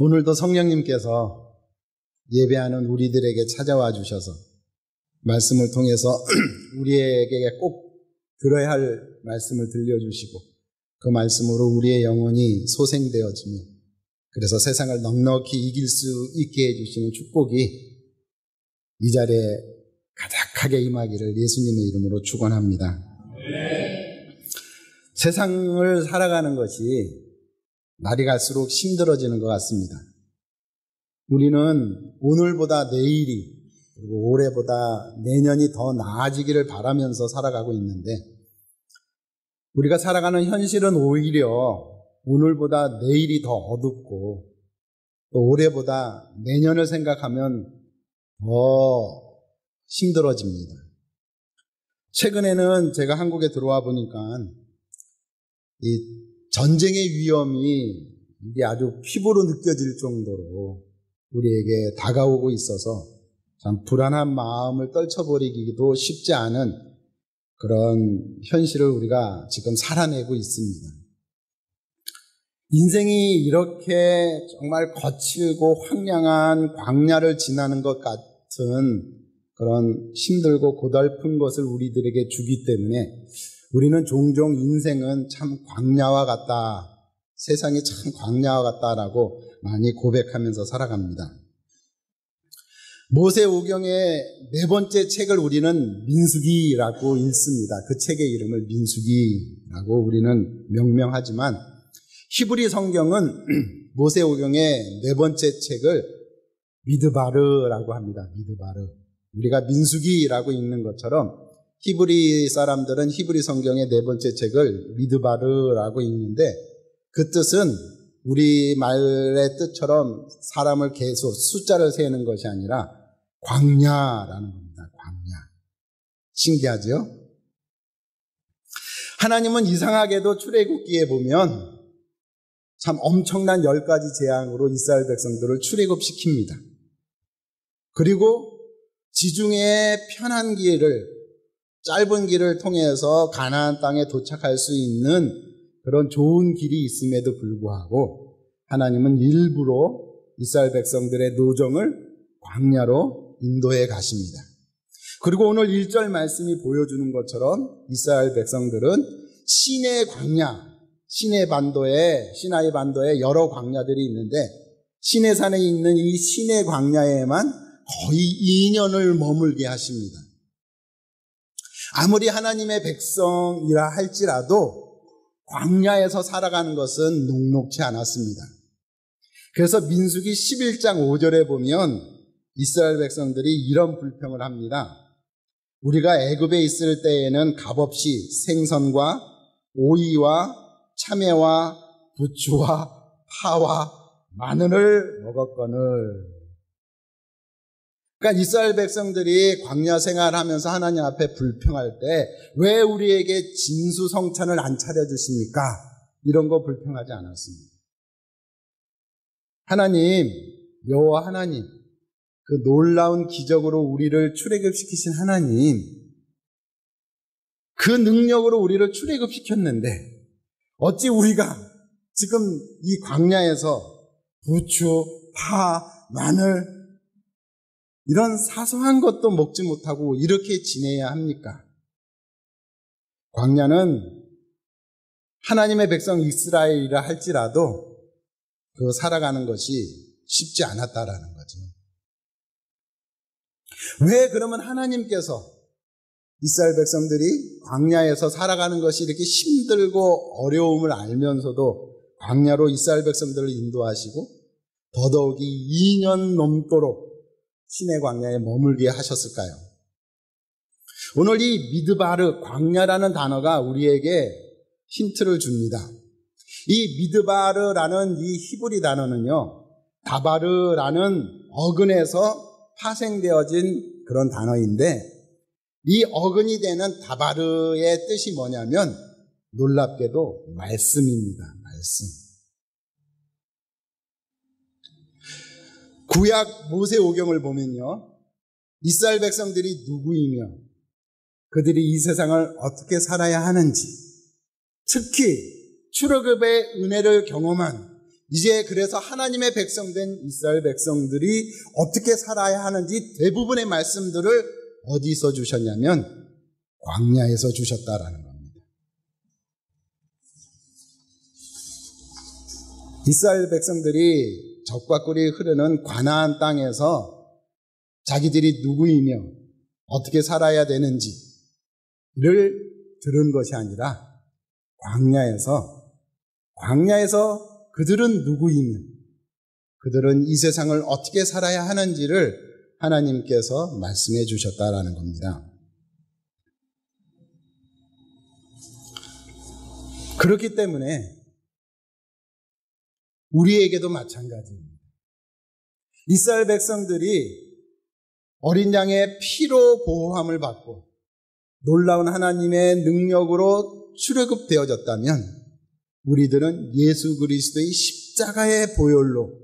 오늘도 성령님께서 예배하는 우리들에게 찾아와 주셔서 말씀을 통해서 우리에게 꼭 들어야 할 말씀을 들려주시고 그 말씀으로 우리의 영혼이 소생되어지며 그래서 세상을 넉넉히 이길 수 있게 해주시는 축복이 이 자리에 가득하게 임하기를 예수님의 이름으로 축원합니다. 세상을 살아가는 것이 날이 갈수록 힘들어지는 것 같습니다. 우리는 오늘보다 내일이 그리고 올해보다 내년이 더 나아지기를 바라면서 살아가고 있는데 우리가 살아가는 현실은 오히려 오늘보다 내일이 더 어둡고 또 올해보다 내년을 생각하면 더 힘들어집니다. 최근에는 제가 한국에 들어와 보니까 이 전쟁의 위험이 이게 아주 피부로 느껴질 정도로 우리에게 다가오고 있어서 참 불안한 마음을 떨쳐버리기도 쉽지 않은 그런 현실을 우리가 지금 살아내고 있습니다. 인생이 이렇게 정말 거칠고 황량한 광야를 지나는 것 같은 그런 힘들고 고달픈 것을 우리들에게 주기 때문에 우리는 종종 인생은 참 광야와 같다, 세상이 참 광야와 같다라고 많이 고백하면서 살아갑니다. 모세오경의 네 번째 책을 우리는 민수기라고 읽습니다. 그 책의 이름을 민수기라고 우리는 명명하지만 히브리 성경은 모세오경의 네 번째 책을 미드바르라고 합니다. 미드바르. 우리가 민수기라고 읽는 것처럼 히브리 사람들은 히브리 성경의 네 번째 책을 미드바르라고 읽는데 그 뜻은 우리 말의 뜻처럼 사람을 계속 숫자를 세는 것이 아니라 광야라는 겁니다. 광야. 신기하죠? 하나님은 이상하게도 출애굽기에 보면 참 엄청난 10가지 재앙으로 이스라엘 백성들을 출애굽시킵니다. 그리고 지중해의 편한 길을 짧은 길을 통해서 가나안 땅에 도착할 수 있는 그런 좋은 길이 있음에도 불구하고 하나님은 일부러 이스라엘 백성들의 노정을 광야로 인도해 가십니다. 그리고 오늘 1절 말씀이 보여주는 것처럼 이스라엘 백성들은 시내 광야, 시나이 반도에 여러 광야들이 있는데 시내산에 있는 이 시내 광야에만 거의 2년을 머물게 하십니다. 아무리 하나님의 백성이라 할지라도 광야에서 살아가는 것은 녹록지 않았습니다. 그래서 민수기 11장 5절에 보면 이스라엘 백성들이 이런 불평을 합니다. 우리가 애굽에 있을 때에는 값없이 생선과 오이와 참외와 부추와 파와 마늘을 먹었거늘. 그러니까 이스라엘 백성들이 광야 생활하면서 하나님 앞에 불평할 때 왜 우리에게 진수성찬을 안 차려주십니까? 이런 거 불평하지 않았습니다. 하나님, 여호와 하나님, 그 놀라운 기적으로 우리를 출애굽시키신 하나님, 그 능력으로 우리를 출애굽시켰는데 어찌 우리가 지금 이 광야에서 부추, 파, 마늘 이런 사소한 것도 먹지 못하고 이렇게 지내야 합니까? 광야는 하나님의 백성 이스라엘이라 할지라도 그 살아가는 것이 쉽지 않았다라는 거죠. 왜 그러면 하나님께서 이스라엘 백성들이 광야에서 살아가는 것이 이렇게 힘들고 어려움을 알면서도 광야로 이스라엘 백성들을 인도하시고 더더욱이 2년 넘도록 시내 광야에 머물게 하셨을까요? 오늘 이 미드바르, 광야라는 단어가 우리에게 힌트를 줍니다. 이 미드바르라는 이 히브리 단어는요, 다바르라는 어근에서 파생되어진 그런 단어인데 이 어근이 되는 다바르의 뜻이 뭐냐면 놀랍게도 말씀입니다. 말씀. 구약 모세오경을 보면요, 이스라엘 백성들이 누구이며 그들이 이 세상을 어떻게 살아야 하는지, 특히 출애굽의 은혜를 경험한 이제 그래서 하나님의 백성된 이스라엘 백성들이 어떻게 살아야 하는지 대부분의 말씀들을 어디서 주셨냐면 광야에서 주셨다라는 겁니다. 이스라엘 백성들이 적과 꿀이 흐르는 가나안 땅에서 자기들이 누구이며 어떻게 살아야 되는지를 들은 것이 아니라 광야에서 그들은 누구이며 그들은 이 세상을 어떻게 살아야 하는지를 하나님께서 말씀해 주셨다라는 겁니다. 그렇기 때문에 우리에게도 마찬가지입니다. 이스라엘 백성들이 어린 양의 피로 보호함을 받고 놀라운 하나님의 능력으로 출애굽되어졌다면 우리들은 예수 그리스도의 십자가의 보혈로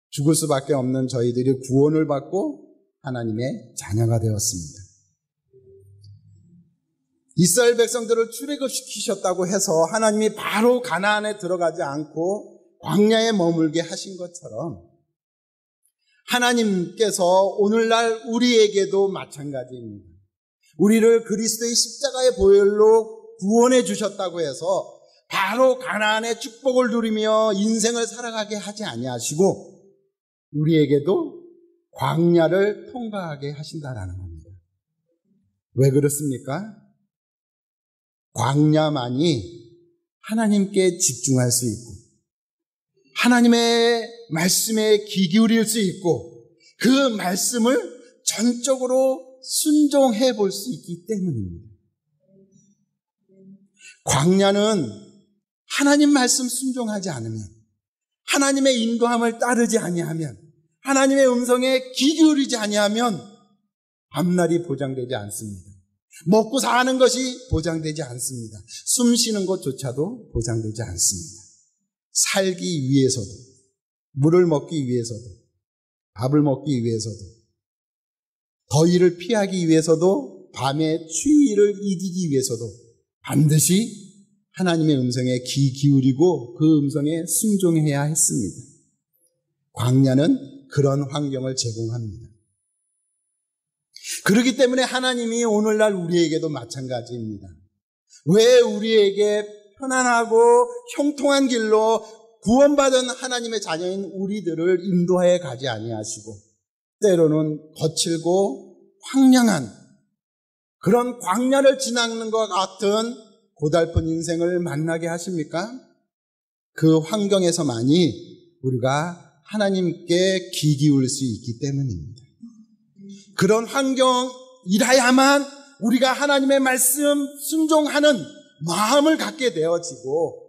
죽을 수밖에 없는 저희들이 구원을 받고 하나님의 자녀가 되었습니다. 이스라엘 백성들을 출애굽시키셨다고 해서 하나님이 바로 가나안에 들어가지 않고 광야에 머물게 하신 것처럼 하나님께서 오늘날 우리에게도 마찬가지입니다. 우리를 그리스도의 십자가의 보혈로 구원해 주셨다고 해서 바로 가나안의 축복을 누리며 인생을 살아가게 하지 아니하시고 우리에게도 광야를 통과하게 하신다라는 겁니다. 왜 그렇습니까? 광야만이 하나님께 집중할 수 있고 하나님의 말씀에 귀 기울일 수 있고 그 말씀을 전적으로 순종해 볼 수 있기 때문입니다. 광야는 하나님 말씀 순종하지 않으면 하나님의 인도함을 따르지 아니하면 하나님의 음성에 귀 기울이지 아니하면 앞날이 보장되지 않습니다. 먹고 사는 것이 보장되지 않습니다. 숨 쉬는 것조차도 보장되지 않습니다. 살기 위해서도 물을 먹기 위해서도 밥을 먹기 위해서도 더위를 피하기 위해서도 밤의 추위를 이기기 위해서도 반드시 하나님의 음성에 귀 기울이고 그 음성에 순종해야 했습니다. 광야는 그런 환경을 제공합니다. 그렇기 때문에 하나님이 오늘날 우리에게도 마찬가지입니다. 왜 우리에게 편안하고 형통한 길로 구원받은 하나님의 자녀인 우리들을 인도하여 가지 아니하시고 때로는 거칠고 황량한 그런 광야를 지나는 것 같은 고달픈 인생을 만나게 하십니까? 그 환경에서만이 우리가 하나님께 귀 기울일 수 있기 때문입니다. 그런 환경이라야만 우리가 하나님의 말씀 순종하는 마음을 갖게 되어지고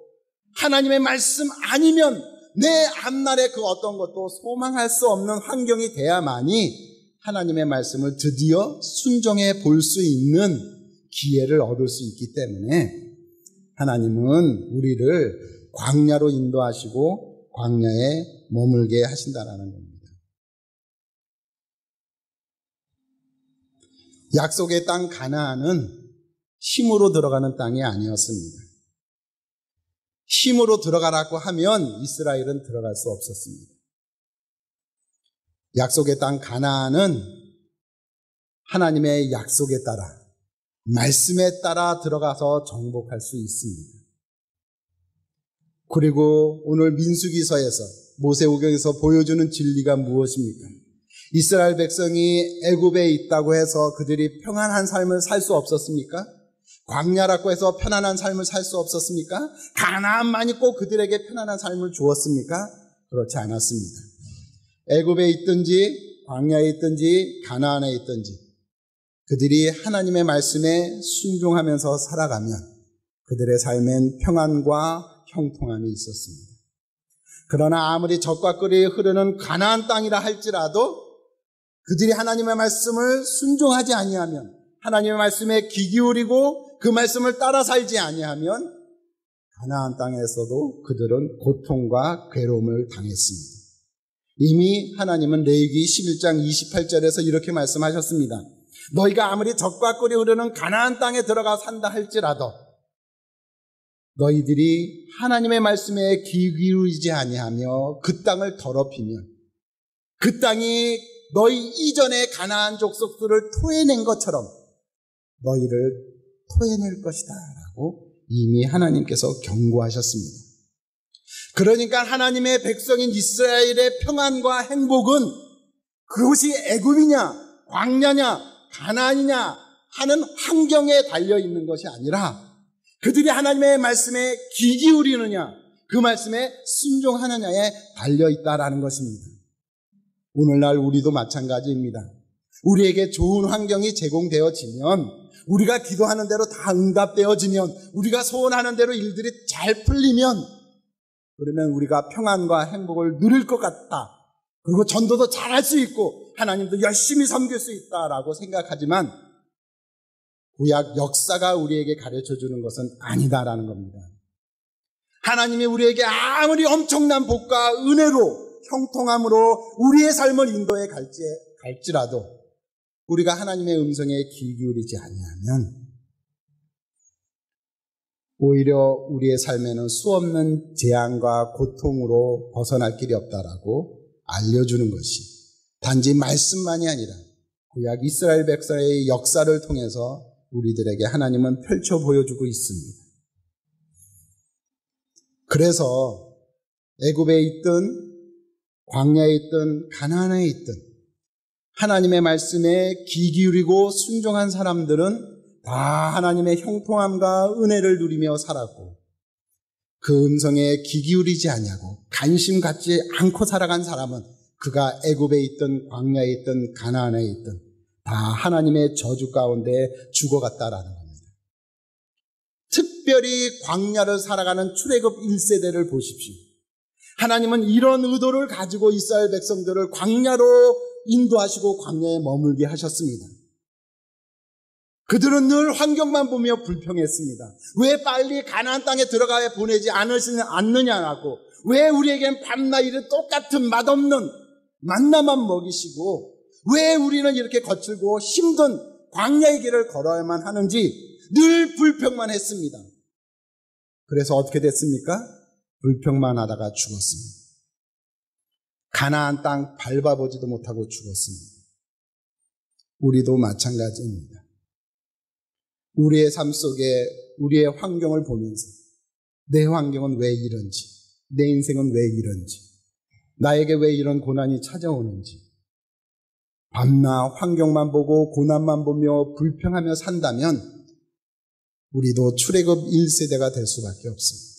하나님의 말씀 아니면 내 앞날에 그 어떤 것도 소망할 수 없는 환경이 돼야만이 하나님의 말씀을 드디어 순종해 볼 수 있는 기회를 얻을 수 있기 때문에 하나님은 우리를 광야로 인도하시고 광야에 머물게 하신다라는 겁니다. 약속의 땅 가나안은 힘으로 들어가는 땅이 아니었습니다. 힘으로 들어가라고 하면 이스라엘은 들어갈 수 없었습니다. 약속의 땅 가나안은 하나님의 약속에 따라 말씀에 따라 들어가서 정복할 수 있습니다. 그리고 오늘 민수기서에서 모세오경에서 보여주는 진리가 무엇입니까? 이스라엘 백성이 애굽에 있다고 해서 그들이 평안한 삶을 살 수 없었습니까? 광야라고 해서 편안한 삶을 살 수 없었습니까? 가나안만이 꼭 그들에게 편안한 삶을 주었습니까? 그렇지 않았습니다. 애굽에 있든지 광야에 있든지 가나안에 있든지 그들이 하나님의 말씀에 순종하면서 살아가면 그들의 삶엔 평안과 형통함이 있었습니다. 그러나 아무리 젖과 꿀이 흐르는 가나안 땅이라 할지라도 그들이 하나님의 말씀을 순종하지 아니하면 하나님의 말씀에 귀 기울이고 그 말씀을 따라 살지 아니하면 가나안 땅에서도 그들은 고통과 괴로움을 당했습니다. 이미 하나님은 레위기 11장 28절에서 이렇게 말씀하셨습니다. 너희가 아무리 젖과 꿀이 흐르는 가나안 땅에 들어가 산다 할지라도 너희들이 하나님의 말씀에 귀 기울이지 아니하며 그 땅을 더럽히면 그 땅이 너희 이전의 가나안 족속들을 토해낸 것처럼 너희를 토해낼 것이다 라고 이미 하나님께서 경고하셨습니다. 그러니까 하나님의 백성인 이스라엘의 평안과 행복은 그것이 애굽이냐 광야냐 가나안이냐 하는 환경에 달려있는 것이 아니라 그들이 하나님의 말씀에 귀 기울이느냐 그 말씀에 순종하느냐에 달려있다라는 것입니다. 오늘날 우리도 마찬가지입니다. 우리에게 좋은 환경이 제공되어지면 우리가 기도하는 대로 다 응답되어지면 우리가 소원하는 대로 일들이 잘 풀리면 그러면 우리가 평안과 행복을 누릴 것 같다. 그리고 전도도 잘할 수 있고 하나님도 열심히 섬길 수 있다라고 생각하지만 구약 역사가 우리에게 가르쳐주는 것은 아니다라는 겁니다. 하나님이 우리에게 아무리 엄청난 복과 은혜로 형통함으로 우리의 삶을 인도해 갈지라도 우리가 하나님의 음성에 귀 기울이지 아니하면 오히려 우리의 삶에는 수없는 재앙과 고통으로 벗어날 길이 없다라고 알려주는 것이 단지 말씀만이 아니라 구약 이스라엘 백성의 역사를 통해서 우리들에게 하나님은 펼쳐 보여주고 있습니다. 그래서 애굽에 있든 광야에 있든 가나안에 있든 하나님의 말씀에 귀 기울이고 순종한 사람들은 다 하나님의 형통함과 은혜를 누리며 살았고 그 음성에 귀 기울이지 아니하고 관심 갖지 않고 살아간 사람은 그가 애굽에 있든 광야에 있든 가나안에 있든 다 하나님의 저주 가운데 죽어갔다라는 겁니다. 특별히 광야를 살아가는 출애굽 1세대를 보십시오. 하나님은 이런 의도를 가지고 이스라엘 백성들을 광야로 인도하시고 광야에 머물게 하셨습니다. 그들은 늘 환경만 보며 불평했습니다. 왜 빨리 가나안 땅에 들어가 보내지 않느냐고, 왜 우리에겐 밤낮이 똑같은 맛없는 만나만 먹이시고 왜 우리는 이렇게 거칠고 힘든 광야의 길을 걸어야만 하는지 늘 불평만 했습니다. 그래서 어떻게 됐습니까? 불평만 하다가 죽었습니다. 가나안 땅 밟아보지도 못하고 죽었습니다. 우리도 마찬가지입니다. 우리의 삶 속에 우리의 환경을 보면서 내 환경은 왜 이런지, 내 인생은 왜 이런지, 나에게 왜 이런 고난이 찾아오는지 밤낮 환경만 보고 고난만 보며 불평하며 산다면 우리도 출애굽 1세대가 될 수밖에 없습니다.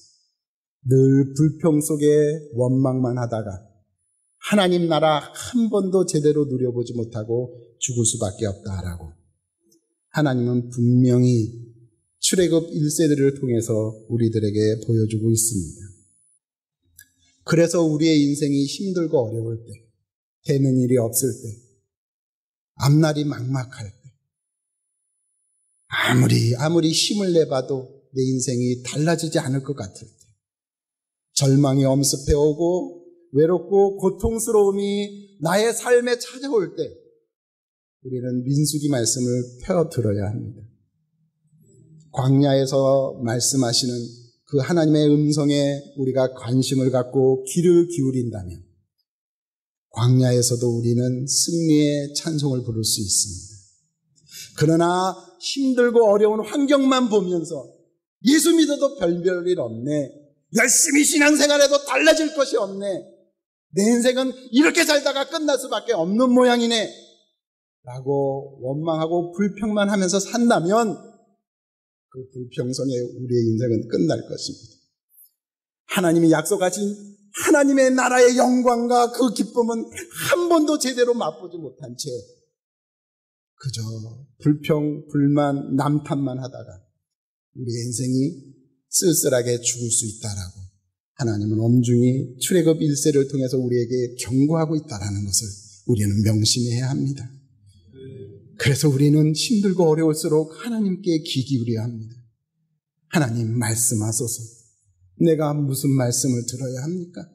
늘 불평 속에 원망만 하다가 하나님 나라 한 번도 제대로 누려보지 못하고 죽을 수밖에 없다라고 하나님은 분명히 출애굽 1세대를 통해서 우리들에게 보여주고 있습니다. 그래서 우리의 인생이 힘들고 어려울 때, 되는 일이 없을 때, 앞날이 막막할 때, 아무리 힘을 내봐도 내 인생이 달라지지 않을 것 같을 때, 절망이 엄습해오고 외롭고 고통스러움이 나의 삶에 찾아올 때 우리는 민수기 말씀을 펴들어야 합니다. 광야에서 말씀하시는 그 하나님의 음성에 우리가 관심을 갖고 귀를 기울인다면 광야에서도 우리는 승리의 찬송을 부를 수 있습니다. 그러나 힘들고 어려운 환경만 보면서 예수 믿어도 별일 없네, 열심히 신앙생활해도 달라질 것이 없네, 내 인생은 이렇게 살다가 끝날 수밖에 없는 모양이네 라고 원망하고 불평만 하면서 산다면 그 불평성에 우리의 인생은 끝날 것입니다. 하나님이 약속하신 하나님의 나라의 영광과 그 기쁨은 한 번도 제대로 맛보지 못한 채 그저 불평, 불만, 남탓만 하다가 우리의 인생이 쓸쓸하게 죽을 수 있다라고 하나님은 엄중히 출애굽 1세를 통해서 우리에게 경고하고 있다는 것을 우리는 명심해야 합니다. 그래서 우리는 힘들고 어려울수록 하나님께 귀 기울여야 합니다. 하나님 말씀하소서. 내가 무슨 말씀을 들어야 합니까?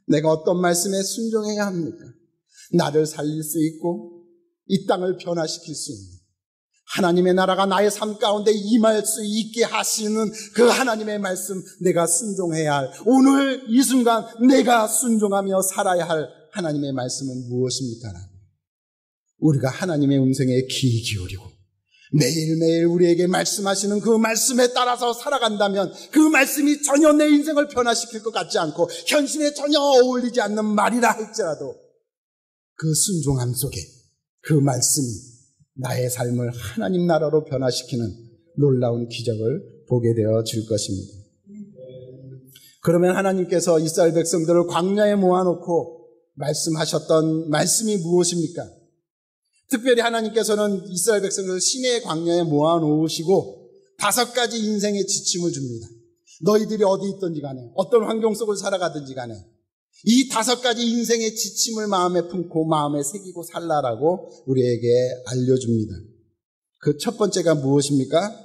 내가 어떤 말씀에 순종해야 합니까? 나를 살릴 수 있고 이 땅을 변화시킬 수 있는 하나님의 나라가 나의 삶 가운데 임할 수 있게 하시는 그 하나님의 말씀, 내가 순종해야 할, 오늘 이 순간 내가 순종하며 살아야 할 하나님의 말씀은 무엇입니까? 우리가 하나님의 음성에 귀 기울이고 매일매일 우리에게 말씀하시는 그 말씀에 따라서 살아간다면 그 말씀이 전혀 내 인생을 변화시킬 것 같지 않고 현실에 전혀 어울리지 않는 말이라 할지라도 그 순종함 속에 그 말씀이 나의 삶을 하나님 나라로 변화시키는 놀라운 기적을 보게 되어 줄 것입니다. 그러면 하나님께서 이스라엘 백성들을 광야에 모아놓고 말씀하셨던 말씀이 무엇입니까? 특별히 하나님께서는 이스라엘 백성들을 시내의 광야에 모아놓으시고 5가지 인생의 지침을 줍니다. 너희들이 어디 있든지 간에 어떤 환경 속을 살아가든지 간에 이 5가지 인생의 지침을 마음에 품고 마음에 새기고 살라라고 우리에게 알려줍니다. 그 첫 번째가 무엇입니까?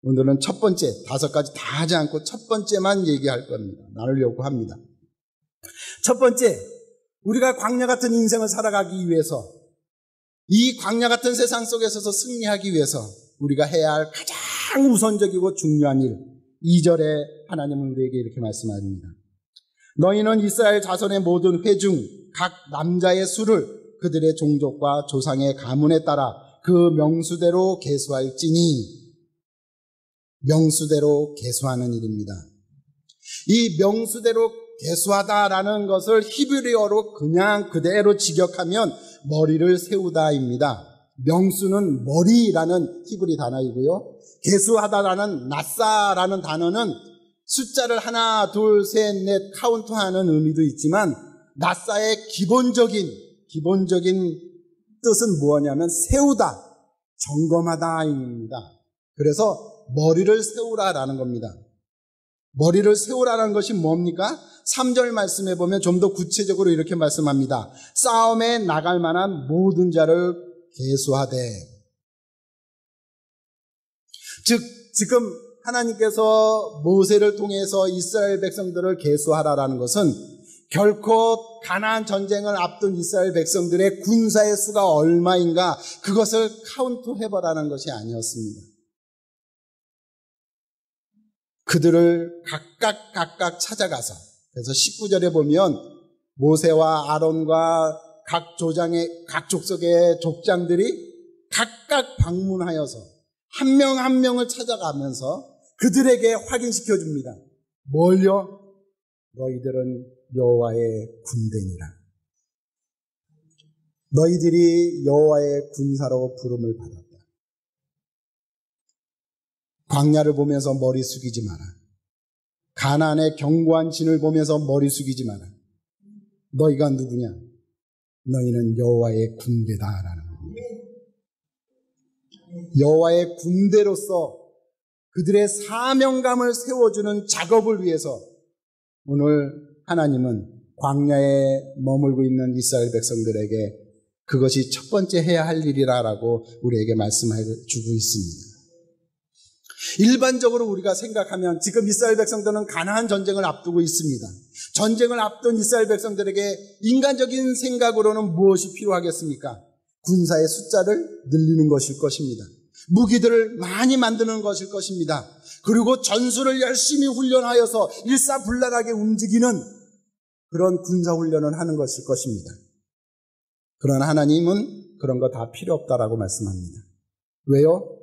오늘은 첫 번째, 5가지 다 하지 않고 첫 번째만 얘기할 겁니다. 나누려고 합니다. 첫 번째, 우리가 광야 같은 인생을 살아가기 위해서 이 광야 같은 세상 속에서 승리하기 위해서 우리가 해야 할 가장 우선적이고 중요한 일, 2절에 하나님은 우리에게 이렇게 말씀합니다. 너희는 이스라엘 자손의 모든 회중 각 남자의 수를 그들의 종족과 조상의 가문에 따라 그 명수대로 계수할지니, 명수대로 계수하는 일입니다. 이 명수대로 계수하다라는 것을 히브리어로 그냥 그대로 직역하면 머리를 세우다입니다. 명수는 머리라는 히브리 단어이고요. 계수하다라는 나사라는 단어는 숫자를 하나, 둘, 셋, 넷 카운트하는 의미도 있지만 나사의 기본적인 뜻은 뭐냐면 세우다, 점검하다입니다. 그래서 머리를 세우라라는 겁니다. 머리를 세우라는 것이 뭡니까? 3절 말씀에 보면 좀 더 구체적으로 이렇게 말씀합니다. 싸움에 나갈 만한 모든 자를 계수하되. 즉 지금 하나님께서 모세를 통해서 이스라엘 백성들을 계수하라라는 것은 결코 가나안 전쟁을 앞둔 이스라엘 백성들의 군사의 수가 얼마인가 그것을 카운트해보라는 것이 아니었습니다. 그들을 각각 찾아가서, 그래서 19절에 보면 모세와 아론과 각 족속의 족장들이 각각 방문하여서 한 명 한 명을 찾아가면서 그들에게 확인시켜 줍니다. 뭘요? 너희들은 여호와의 군대니라. 너희들이 여호와의 군사로 부름을 받았다. 광야를 보면서 머리 숙이지 마라. 가나안의 견고한 진을 보면서 머리 숙이지 마라. 너희가 누구냐? 너희는 여호와의 군대다라는 겁니다. 여호와의 군대로서 그들의 사명감을 세워주는 작업을 위해서 오늘 하나님은 광야에 머물고 있는 이스라엘 백성들에게 그것이 첫 번째 해야 할 일이라고 우리에게 말씀해 주고 있습니다. 일반적으로 우리가 생각하면 지금 이스라엘 백성들은 가나안 전쟁을 앞두고 있습니다. 전쟁을 앞둔 이스라엘 백성들에게 인간적인 생각으로는 무엇이 필요하겠습니까? 군사의 숫자를 늘리는 것일 것입니다. 무기들을 많이 만드는 것일 것입니다. 그리고 전술을 열심히 훈련하여서 일사불란하게 움직이는 그런 군사훈련을 하는 것일 것입니다. 그러나 하나님은 그런 거 다 필요 없다라고 말씀합니다. 왜요?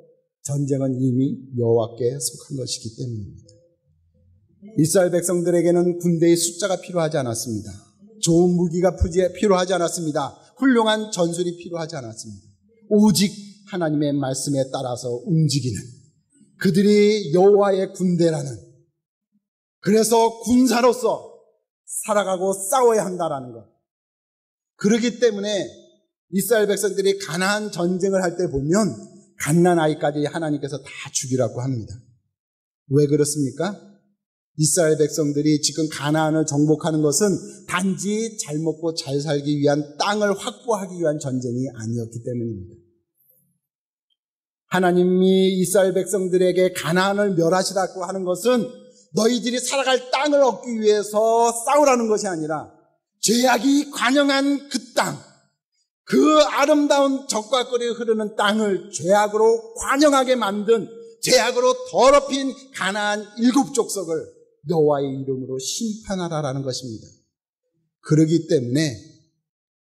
전쟁은 이미 여호와께 속한 것이기 때문입니다. 이스라엘 백성들에게는 군대의 숫자가 필요하지 않았습니다. 좋은 무기가 필요하지 않았습니다. 훌륭한 전술이 필요하지 않았습니다. 오직 하나님의 말씀에 따라서 움직이는 그들이 여호와의 군대라는, 그래서 군사로서 살아가고 싸워야 한다라는 것. 그렇기 때문에 이스라엘 백성들이 가나안 전쟁을 할 때 보면 갓난 아이까지 하나님께서 다 죽이라고 합니다. 왜 그렇습니까? 이스라엘 백성들이 지금 가나안을 정복하는 것은 단지 잘 먹고 잘 살기 위한 땅을 확보하기 위한 전쟁이 아니었기 때문입니다. 하나님이 이스라엘 백성들에게 가나안을 멸하시라고 하는 것은 너희들이 살아갈 땅을 얻기 위해서 싸우라는 것이 아니라 죄악이 관영한 그 땅, 그 아름다운 적과 꿀이 흐르는 땅을 죄악으로 관영하게 만든, 죄악으로 더럽힌 가나안 7 족속을 여호와의 이름으로 심판하라라는 것입니다. 그러기 때문에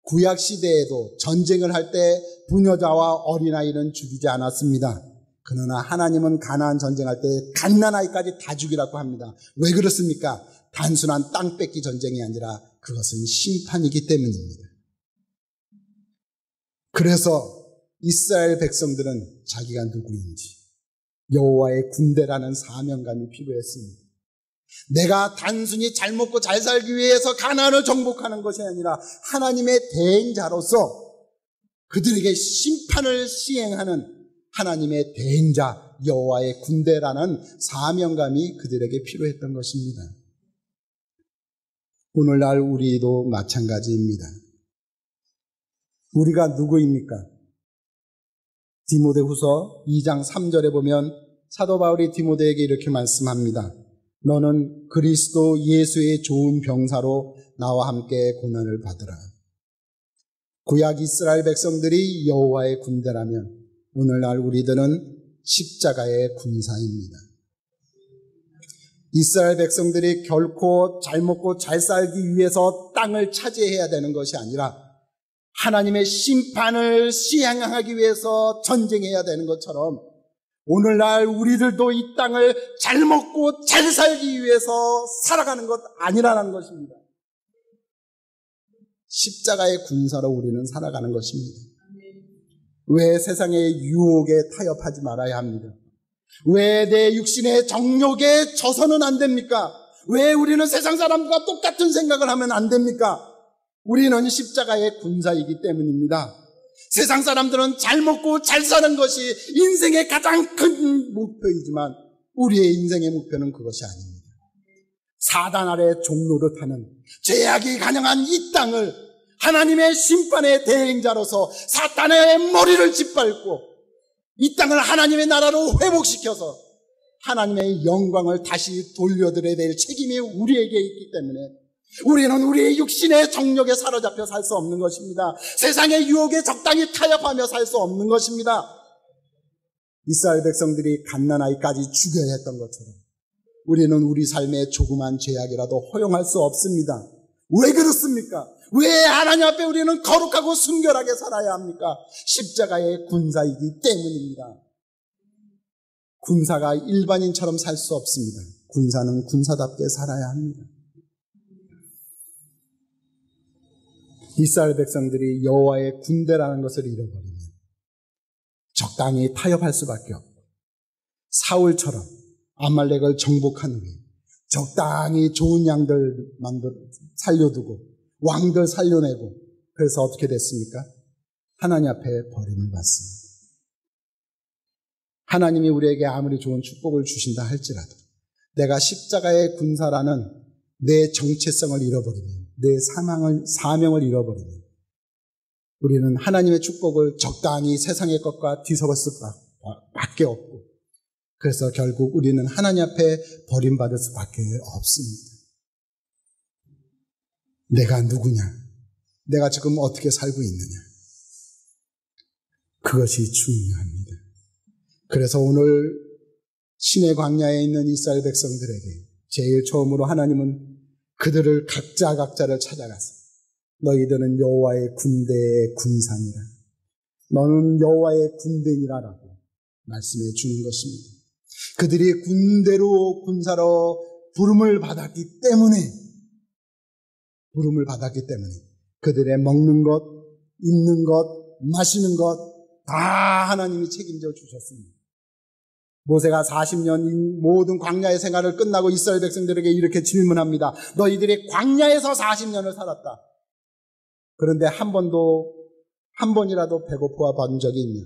구약 시대에도 전쟁을 할 때 부녀자와 어린아이는 죽이지 않았습니다. 그러나 하나님은 가나안 전쟁할 때 갓난아이까지 다 죽이라고 합니다. 왜 그렇습니까? 단순한 땅 뺏기 전쟁이 아니라 그것은 심판이기 때문입니다. 그래서 이스라엘 백성들은 자기가 누구인지 여호와의 군대라는 사명감이 필요했습니다. 내가 단순히 잘 먹고 잘 살기 위해서 가나안을 정복하는 것이 아니라 하나님의 대행자로서 그들에게 심판을 시행하는 하나님의 대행자 여호와의 군대라는 사명감이 그들에게 필요했던 것입니다. 오늘날 우리도 마찬가지입니다. 우리가 누구입니까? 디모데후서 2장 3절에 보면 사도 바울이 디모데에게 이렇게 말씀합니다. 너는 그리스도 예수의 좋은 병사로 나와 함께 고난을 받으라. 구약 이스라엘 백성들이 여호와의 군대라면 오늘날 우리들은 십자가의 군사입니다. 이스라엘 백성들이 결코 잘 먹고 잘 살기 위해서 땅을 차지해야 되는 것이 아니라 하나님의 심판을 시행하기 위해서 전쟁해야 되는 것처럼 오늘날 우리들도 이 땅을 잘 먹고 잘 살기 위해서 살아가는 것 아니라는 것입니다. 십자가의 군사로 우리는 살아가는 것입니다. 왜 세상의 유혹에 타협하지 말아야 합니다? 왜 내 육신의 정욕에 져서는 안 됩니까? 왜 우리는 세상 사람과 똑같은 생각을 하면 안 됩니까? 우리는 십자가의 군사이기 때문입니다. 세상 사람들은 잘 먹고 잘 사는 것이 인생의 가장 큰 목표이지만 우리의 인생의 목표는 그것이 아닙니다. 사단 아래 종로를 타는 죄악이 가능한 이 땅을 하나님의 심판의 대행자로서 사탄의 머리를 짓밟고 이 땅을 하나님의 나라로 회복시켜서 하나님의 영광을 다시 돌려드려야 될 책임이 우리에게 있기 때문에 우리는 우리의 육신의 정욕에 사로잡혀 살 수 없는 것입니다. 세상의 유혹에 적당히 타협하며 살 수 없는 것입니다. 이스라엘 백성들이 갓난아이까지 죽여야 했던 것처럼 우리는 우리 삶의 조그만 죄악이라도 허용할 수 없습니다. 왜 그렇습니까? 왜 하나님 앞에 우리는 거룩하고 순결하게 살아야 합니까? 십자가의 군사이기 때문입니다. 군사가 일반인처럼 살 수 없습니다. 군사는 군사답게 살아야 합니다. 이스라엘 백성들이 여호와의 군대라는 것을 잃어버리면 적당히 타협할 수밖에 없고 사울처럼 아말렉을 정복한 후에 적당히 좋은 양들 살려두고 왕들 살려내고 그래서 어떻게 됐습니까? 하나님 앞에 버림을 받습니다. 하나님이 우리에게 아무리 좋은 축복을 주신다 할지라도 내가 십자가의 군사라는 내 정체성을 잃어버리면 내 사명을 잃어버리면 우리는 하나님의 축복을 적당히 세상의 것과 뒤섞을 수밖에 없고 그래서 결국 우리는 하나님 앞에 버림받을 수밖에 없습니다. 내가 누구냐? 내가 지금 어떻게 살고 있느냐? 그것이 중요합니다. 그래서 오늘 신의 광야에 있는 이스라엘 백성들에게 제일 처음으로 하나님은 그들을 각자를 찾아가서 너희들은 여호와의 군대의 군사니라. 너는 여호와의 군대니라라고 말씀해 주는 것입니다. 그들이 군대로 군사로 부름을 받았기 때문에 그들의 먹는 것, 입는 것, 마시는 것 다 하나님이 책임져 주셨습니다. 모세가 40년 모든 광야의 생활을 끝나고 이스라엘 백성들에게 이렇게 질문합니다. 너희들이 광야에서 40년을 살았다. 그런데 한 번이라도 배고파 본 적이 있냐?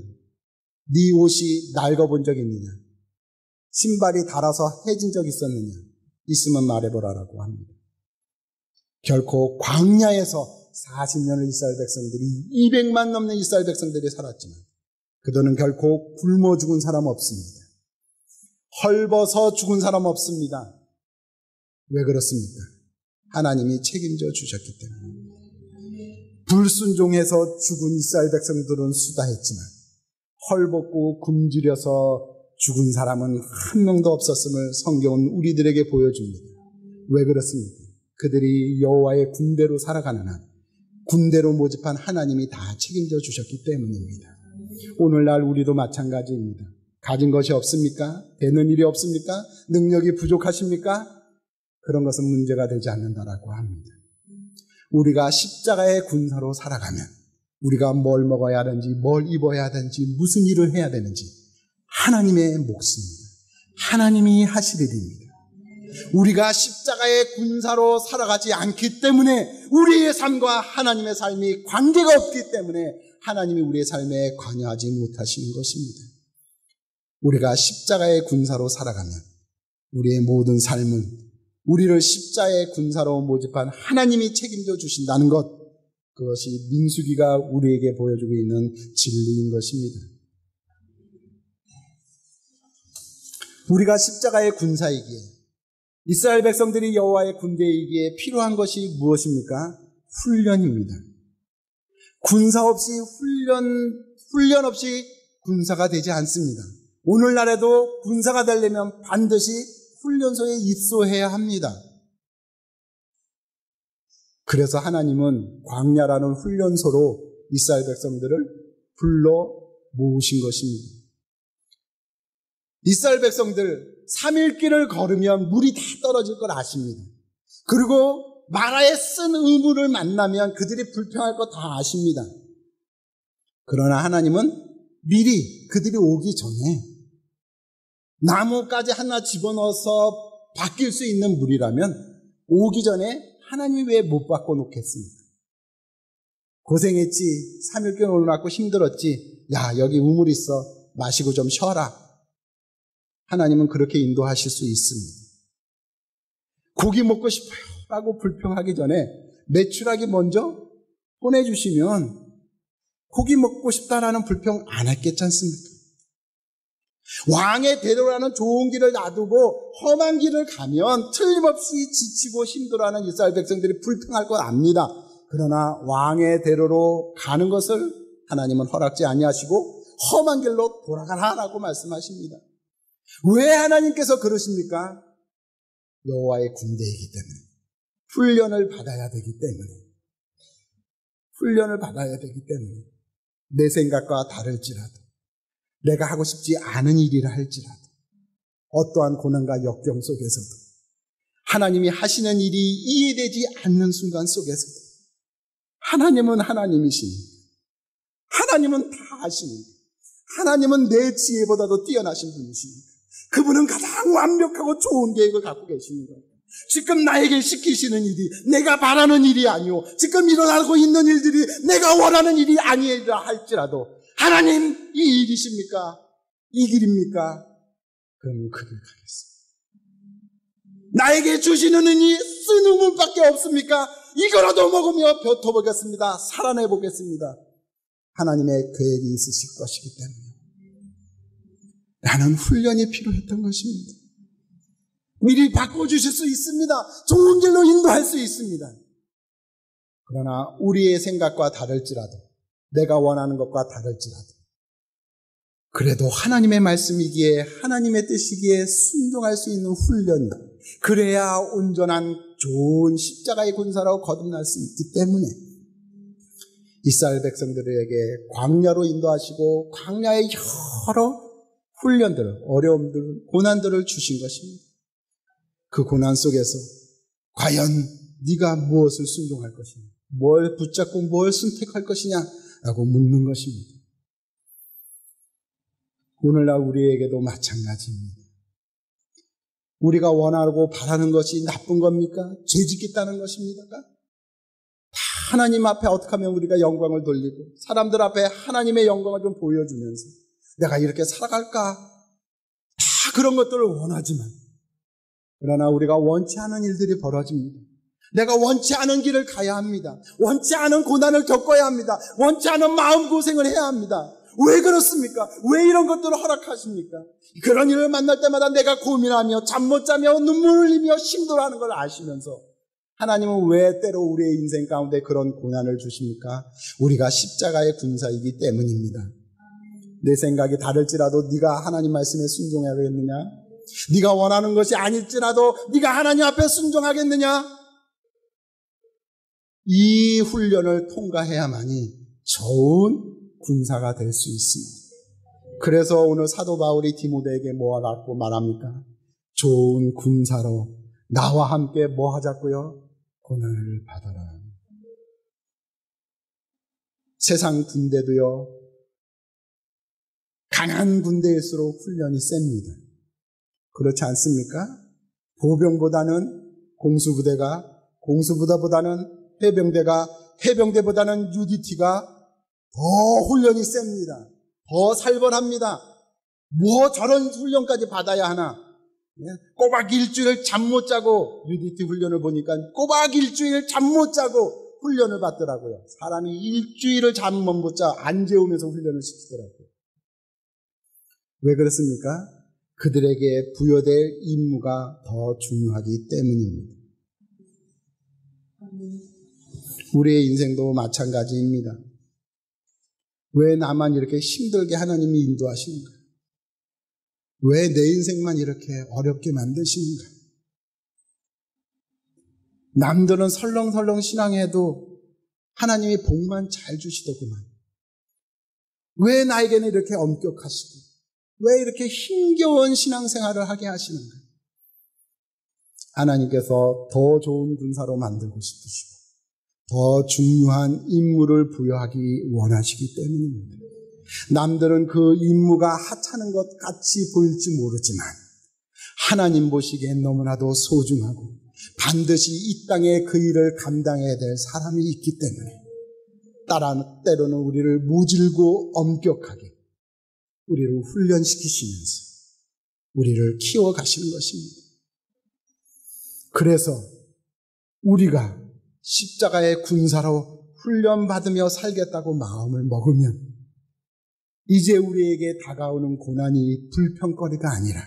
네 옷이 낡아본 적이 있느냐? 신발이 닳아서 해진 적이 있었느냐? 있으면 말해보라라고 합니다. 결코 광야에서 40년을 이스라엘 백성들이 200만 넘는 이스라엘 백성들이 살았지만 그들은 결코 굶어 죽은 사람 없습니다. 헐벗어 죽은 사람 없습니다. 왜 그렇습니까? 하나님이 책임져 주셨기 때문에. 불순종해서 죽은 이스라엘 백성들은 수다했지만 헐벗고 굶주려서 죽은 사람은 한 명도 없었음을 성경은 우리들에게 보여줍니다. 왜 그렇습니까? 그들이 여호와의 군대로 살아가는 한 군대로 모집한 하나님이 다 책임져 주셨기 때문입니다. 오늘날 우리도 마찬가지입니다. 가진 것이 없습니까? 되는 일이 없습니까? 능력이 부족하십니까? 그런 것은 문제가 되지 않는다라고 합니다. 우리가 십자가의 군사로 살아가면 우리가 뭘 먹어야 하는지, 뭘 입어야 하는지, 무슨 일을 해야 되는지 하나님의 몫입니다. 하나님이 하실 일입니다. 우리가 십자가의 군사로 살아가지 않기 때문에 우리의 삶과 하나님의 삶이 관계가 없기 때문에 하나님이 우리의 삶에 관여하지 못하시는 것입니다. 우리가 십자가의 군사로 살아가면 우리의 모든 삶은 우리를 십자가의 군사로 모집한 하나님이 책임져 주신다는 것, 그것이 민수기가 우리에게 보여주고 있는 진리인 것입니다. 우리가 십자가의 군사이기에 이스라엘 백성들이 여호와의 군대이기에 필요한 것이 무엇입니까? 훈련입니다. 군사 없이 훈련 없이 군사가 되지 않습니다. 오늘날에도 군사가 되려면 반드시 훈련소에 입소해야 합니다. 그래서 하나님은 광야라는 훈련소로 이스라엘 백성들을 불러 모으신 것입니다. 이스라엘 백성들 3일 길을 걸으면 물이 다 떨어질 걸 아십니다. 그리고 마라에 쓴 의무를 만나면 그들이 불평할 거 다 아십니다. 그러나 하나님은 미리 그들이 오기 전에 나무까지 하나 집어넣어서 바뀔 수 있는 물이라면 오기 전에 하나님이 왜 못 바꿔놓겠습니까? 고생했지, 3일길 올라왔고 힘들었지, 야 여기 우물 있어, 마시고 좀 쉬어라. 하나님은 그렇게 인도하실 수 있습니다. 고기 먹고 싶어요 라고 불평하기 전에 메추라기 먼저 보내주시면 고기 먹고 싶다라는 불평 안 했겠지 않습니까? 왕의 대로라는 좋은 길을 놔두고 험한 길을 가면 틀림없이 지치고 힘들어하는 이스라엘 백성들이 불평할 걸 압니다. 그러나 왕의 대로로 가는 것을 하나님은 허락지 아니하시고 험한 길로 돌아가라라고 말씀하십니다. 왜 하나님께서 그러십니까? 여호와의 군대이기 때문에, 훈련을 받아야 되기 때문에, 내 생각과 다를지라도, 내가 하고 싶지 않은 일이라 할지라도, 어떠한 고난과 역경 속에서도, 하나님이 하시는 일이 이해되지 않는 순간 속에서도, 하나님은 하나님이십니다. 하나님은 다 아십니다. 하나님은 내 지혜보다도 뛰어나신 분이십니다. 그분은 가장 완벽하고 좋은 계획을 갖고 계시는 거예요. 지금 나에게 시키시는 일이 내가 바라는 일이 아니오, 지금 일어나고 있는 일들이 내가 원하는 일이 아니라 할지라도 하나님 이 일이십니까? 이 길입니까? 그러면 그 길 가겠습니다. 나에게 주시는 은이 쓴 우물밖에 없습니까? 이거라도 먹으며 뱉어보겠습니다. 살아내보겠습니다. 하나님의 계획이 있으실 것이기 때문에 라는 훈련이 필요했던 것입니다. 미리 바꿔주실 수 있습니다. 좋은 길로 인도할 수 있습니다. 그러나 우리의 생각과 다를지라도, 내가 원하는 것과 다를지라도, 그래도 하나님의 말씀이기에, 하나님의 뜻이기에 순종할 수 있는 훈련이, 그래야 온전한 좋은 십자가의 군사라고 거듭날 수 있기 때문에 이스라엘 백성들에게 광야로 인도하시고 광야의 여러 훈련들을, 어려움들, 고난들을 주신 것입니다. 그 고난 속에서 과연 네가 무엇을 순종할 것이냐, 뭘 붙잡고 뭘 선택할 것이냐라고 묻는 것입니다. 오늘날 우리에게도 마찬가지입니다. 우리가 원하고 바라는 것이 나쁜 겁니까? 죄짓겠다는 것입니까? 하나님 앞에 어떻게 하면 우리가 영광을 돌리고 사람들 앞에 하나님의 영광을 좀 보여주면서 내가 이렇게 살아갈까? 다 그런 것들을 원하지만, 그러나 우리가 원치 않은 일들이 벌어집니다. 내가 원치 않은 길을 가야 합니다. 원치 않은 고난을 겪어야 합니다. 원치 않은 마음고생을 해야 합니다. 왜 그렇습니까? 왜 이런 것들을 허락하십니까? 그런 일을 만날 때마다 내가 고민하며 잠 못 자며 눈물을 흘리며 힘들어하는 걸 아시면서 하나님은 왜 때로 우리의 인생 가운데 그런 고난을 주십니까? 우리가 십자가의 군사이기 때문입니다. 내 생각이 다를지라도 네가 하나님 말씀에 순종하겠느냐? 네가 원하는 것이 아닐지라도 네가 하나님 앞에 순종하겠느냐? 이 훈련을 통과해야만이 좋은 군사가 될 수 있습니다. 그래서 오늘 사도 바울이 디모데에게 뭐라고 말합니까? 좋은 군사로 나와 함께 뭐 하자고요? 고난을 받아라. 세상 군대도요, 강한 군대일수록 훈련이 셉니다. 그렇지 않습니까? 보병보다는 공수부대가, 공수부대보다는 해병대가, 해병대보다는 UDT가 더 훈련이 셉니다. 더 살벌합니다. 뭐 저런 훈련까지 받아야 하나? 꼬박 일주일 잠 못 자고 UDT 훈련을 보니까 꼬박 일주일 잠 못 자고 훈련을 받더라고요. 사람이 일주일을 잠 못 자 안 재우면서 훈련을 시키더라고요. 왜 그렇습니까? 그들에게 부여될 임무가 더 중요하기 때문입니다. 우리의 인생도 마찬가지입니다. 왜 나만 이렇게 힘들게 하나님이 인도하시는가? 왜 내 인생만 이렇게 어렵게 만드시는가? 남들은 설렁설렁 신앙해도 하나님이 복만 잘 주시더구만. 왜 나에게는 이렇게 엄격하시고 왜 이렇게 힘겨운 신앙생활을 하게 하시는가? 하나님께서 더 좋은 군사로 만들고 싶으시고 더 중요한 임무를 부여하기 원하시기 때문입니다. 남들은 그 임무가 하찮은 것 같이 보일지 모르지만 하나님 보시기엔 너무나도 소중하고 반드시 이 땅에 그 일을 감당해야 될 사람이 있기 때문에 때로는 우리를 모질고 엄격하게 우리를 훈련시키시면서 우리를 키워가시는 것입니다. 그래서 우리가 십자가의 군사로 훈련받으며 살겠다고 마음을 먹으면 이제 우리에게 다가오는 고난이 불평거리가 아니라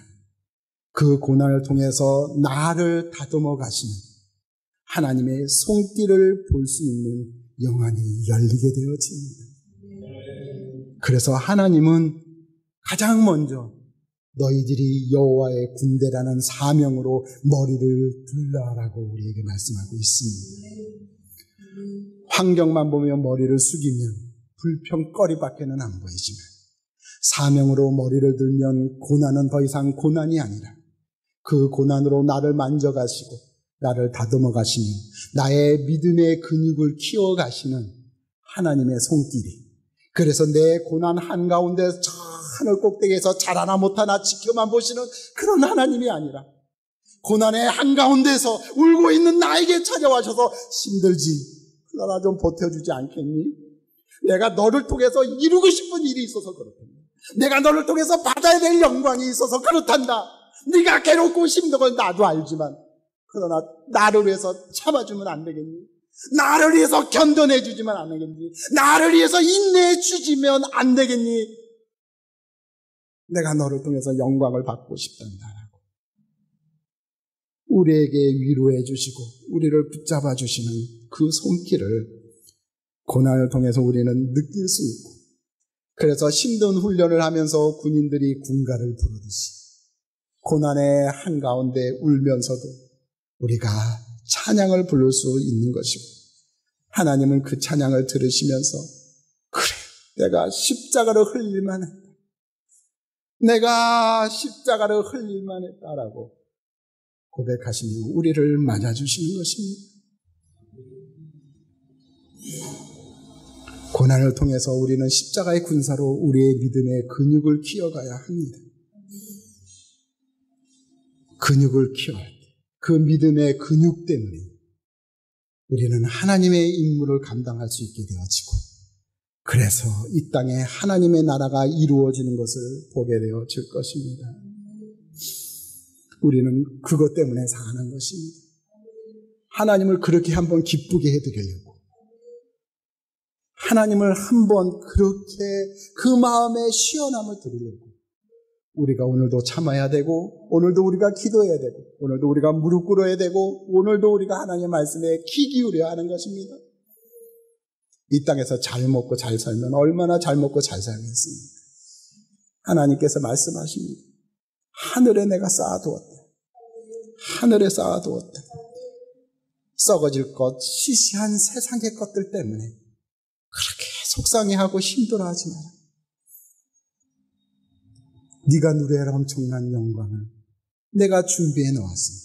그 고난을 통해서 나를 다듬어 가시는 하나님의 손길을 볼 수 있는 영안이 열리게 되어집니다. 그래서 하나님은 가장 먼저 너희들이 여호와의 군대라는 사명으로 머리를 둘러라고 우리에게 말씀하고 있습니다. 환경만 보면 머리를 숙이면 불평거리밖에는 안 보이지만 사명으로 머리를 들면 고난은 더 이상 고난이 아니라 그 고난으로 나를 만져가시고 나를 다듬어 가시며 나의 믿음의 근육을 키워 가시는 하나님의 손길이, 그래서 내 고난 한가운데 저 하늘 꼭대기에서 잘하나 못하나 지켜만 보시는 그런 하나님이 아니라 고난의 한가운데서 울고 있는 나에게 찾아와셔서 힘들지, 그러나 좀 버텨주지 않겠니? 내가 너를 통해서 이루고 싶은 일이 있어서 그렇단다. 내가 너를 통해서 받아야 될 영광이 있어서 그렇단다. 네가 괴롭고 힘든 건 나도 알지만 그러나 나를 위해서 참아주면 안 되겠니? 나를 위해서 견뎌내 주지만 안 되겠니? 나를 위해서 인내해 주지면 안 되겠니? 내가 너를 통해서 영광을 받고 싶단다라고 우리에게 위로해 주시고 우리를 붙잡아 주시는 그 손길을 고난을 통해서 우리는 느낄 수 있고, 그래서 힘든 훈련을 하면서 군인들이 군가를 부르듯이 고난의 한가운데 울면서도 우리가 찬양을 부를 수 있는 것이고, 하나님은 그 찬양을 들으시면서 그래, 내가 십자가를 흘릴만 했다. 내가 십자가를 흘릴만 했다라고 고백하시며 우리를 맞아주시는 것입니다. 고난을 통해서 우리는 십자가의 군사로 우리의 믿음의 근육을 키워가야 합니다. 근육을 키워야 돼. 그 믿음의 근육 때문에 우리는 하나님의 임무를 감당할 수 있게 되어지고, 그래서 이 땅에 하나님의 나라가 이루어지는 것을 보게 되어질 것입니다. 우리는 그것 때문에 사는 것입니다. 하나님을 그렇게 한번 기쁘게 해드리려고, 하나님을 한번 그렇게 그 마음에 시원함을 드리려고 우리가 오늘도 참아야 되고, 오늘도 우리가 기도해야 되고, 오늘도 우리가 무릎 꿇어야 되고, 오늘도 우리가 하나님의 말씀에 귀 기울여야 하는 것입니다. 이 땅에서 잘 먹고 잘 살면 얼마나 잘 먹고 잘 살겠습니까? 하나님께서 말씀하십니다. 하늘에 내가 쌓아두었다. 하늘에 쌓아두었다. 썩어질 것, 시시한 세상의 것들 때문에 그렇게 속상해하고 힘들어하지 마라. 네가 누려야 할 엄청난 영광을 내가 준비해 놓았으니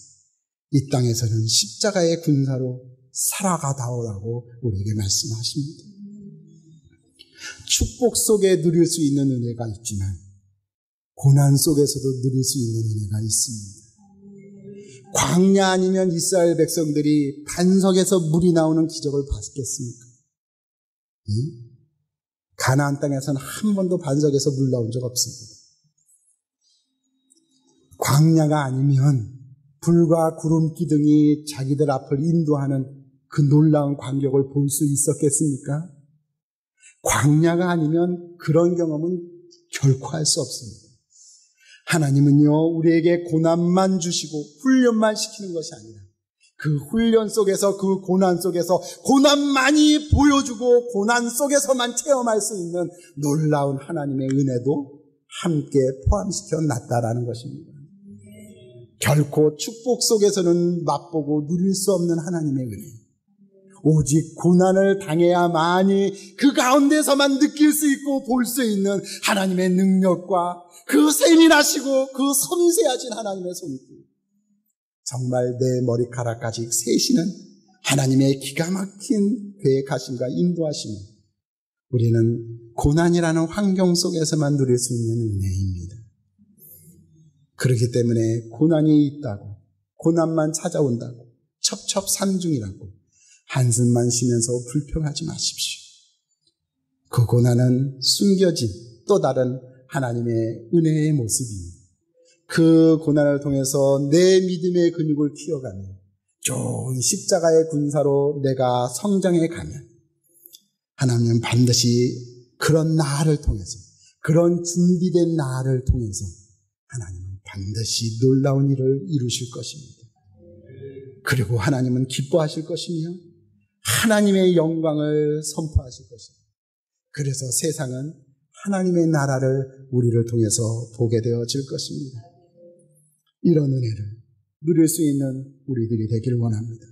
이 땅에서는 십자가의 군사로 살아가다오라고 우리에게 말씀하십니다. 축복 속에 누릴 수 있는 은혜가 있지만 고난 속에서도 누릴 수 있는 은혜가 있습니다. 광야 아니면 이스라엘 백성들이 반석에서 물이 나오는 기적을 봤겠습니까? 가나안 땅에서는 한 번도 반석에서 물 나온 적 없습니다. 광야가 아니면 불과 구름 기둥이 자기들 앞을 인도하는 그 놀라운 광경을 볼 수 있었겠습니까? 광야가 아니면 그런 경험은 결코 할 수 없습니다. 하나님은요, 우리에게 고난만 주시고 훈련만 시키는 것이 아니라 그 훈련 속에서, 그 고난 속에서 고난만이 보여주고 고난 속에서만 체험할 수 있는 놀라운 하나님의 은혜도 함께 포함시켜 놨다라는 것입니다. 결코 축복 속에서는 맛보고 누릴 수 없는 하나님의 은혜. 오직 고난을 당해야만이 그 가운데서만 느낄 수 있고 볼 수 있는 하나님의 능력과 그 세밀하시고 그 섬세하신 하나님의 손길. 정말 내 머리카락까지 세시는 하나님의 기가 막힌 계획하심과 인도하심을 우리는 고난이라는 환경 속에서만 누릴 수 있는 은혜입니다. 그렇기 때문에 고난이 있다고, 고난만 찾아온다고, 첩첩산중이라고 한숨만 쉬면서 불평하지 마십시오. 그 고난은 숨겨진 또 다른 하나님의 은혜의 모습입니다. 그 고난을 통해서 내 믿음의 근육을 키워가며 좋은 십자가의 군사로 내가 성장해 가면 하나님은 반드시 그런 나를 통해서, 그런 준비된 나를 통해서 하나님은 반드시 놀라운 일을 이루실 것입니다. 그리고 하나님은 기뻐하실 것이며 하나님의 영광을 선포하실 것입니다. 그래서 세상은 하나님의 나라를 우리를 통해서 보게 되어질 것입니다. 이런 은혜를 누릴 수 있는 우리들이 되길 원합니다.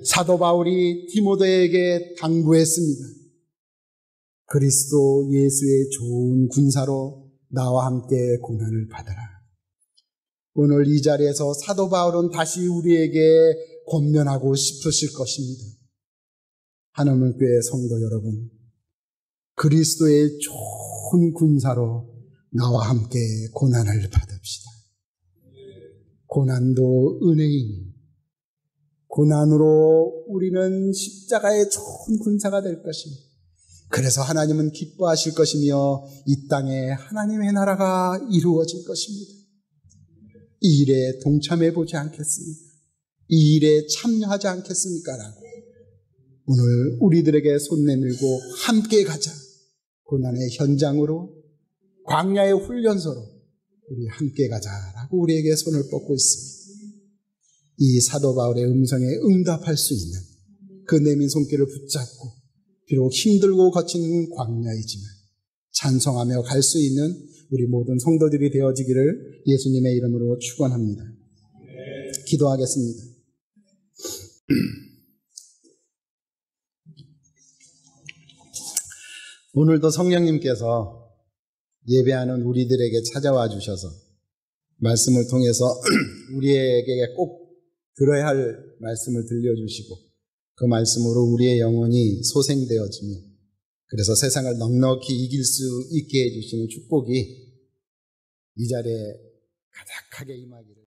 사도 바울이 디모데에게 당부했습니다. 그리스도 예수의 좋은 군사로 나와 함께 고난을 받아라. 오늘 이 자리에서 사도 바울은 다시 우리에게 권면하고 싶으실 것입니다. 하나님의 교회 성도 여러분, 그리스도의 좋은 군사로 나와 함께 고난을 받읍시다. 고난도 은혜이니 고난으로 우리는 십자가의 좋은 군사가 될 것입니다. 그래서 하나님은 기뻐하실 것이며 이 땅에 하나님의 나라가 이루어질 것입니다. 이 일에 동참해 보지 않겠습니까? 이 일에 참여하지 않겠습니까? 라고 오늘 우리들에게 손 내밀고 함께 가자. 고난의 현장으로, 광야의 훈련소로 우리 함께 가자라고 우리에게 손을 뻗고 있습니다. 이 사도 바울의 음성에 응답할 수 있는 그 내민 손길을 붙잡고 비록 힘들고 거친 광야이지만 찬송하며 갈 수 있는 우리 모든 성도들이 되어지기를 예수님의 이름으로 축원합니다. 기도하겠습니다. 오늘도 성령님께서 예배하는 우리들에게 찾아와 주셔서 말씀을 통해서 우리에게 꼭 들어야 할 말씀을 들려주시고 그 말씀으로 우리의 영혼이 소생되어지며 그래서 세상을 넉넉히 이길 수 있게 해주시는 축복이 이 자리에 가득하게 임하기를